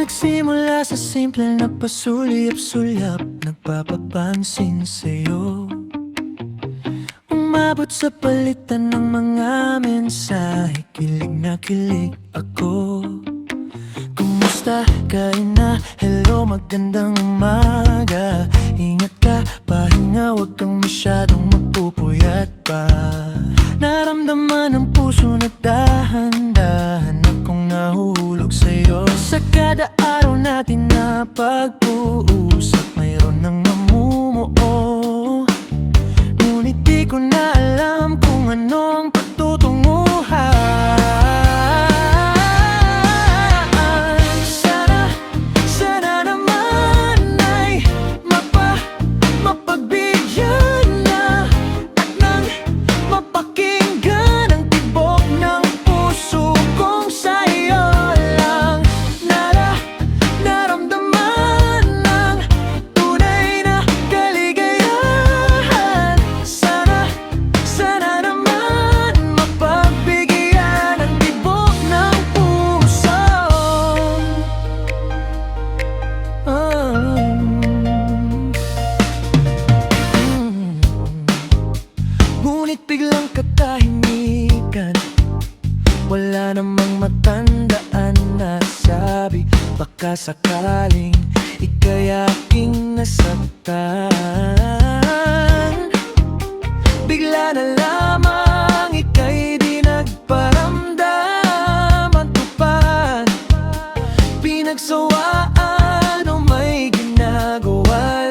Nagsimula sa simple na pasulyap-sulyap, nagpapapansin sa'yo. Umabot sa palitan ng mga mensahe, kilig na kilig ako. Kumusta ka na? Hello, magandang umaga. Ingat ka, pahinga, huwag kang masyadong magpupuyat pa. Naramdaman ng puso na dahan-dahan akong nahuhulog sa'yo. Sa kada araw natin na pag-uusap, mayroon nang namumuo. Ngunit di ko na alam kung anong patutunguhan. Sana naman ay mapagbigyan na at nang mapakinggan ang tibok ng puso kong sa'yo lang naramdaman ng tunay na kaligayahan. Sana naman mapagbigyan ang tibok ng puso. Ngunit biglang katahimikan, wala namang matandaan na sabi, baka sakaling ika'y aking nasaktan. Bigla na lamang ika'y di nagparamdam at tupad. Pinagsawaan o may ginagawa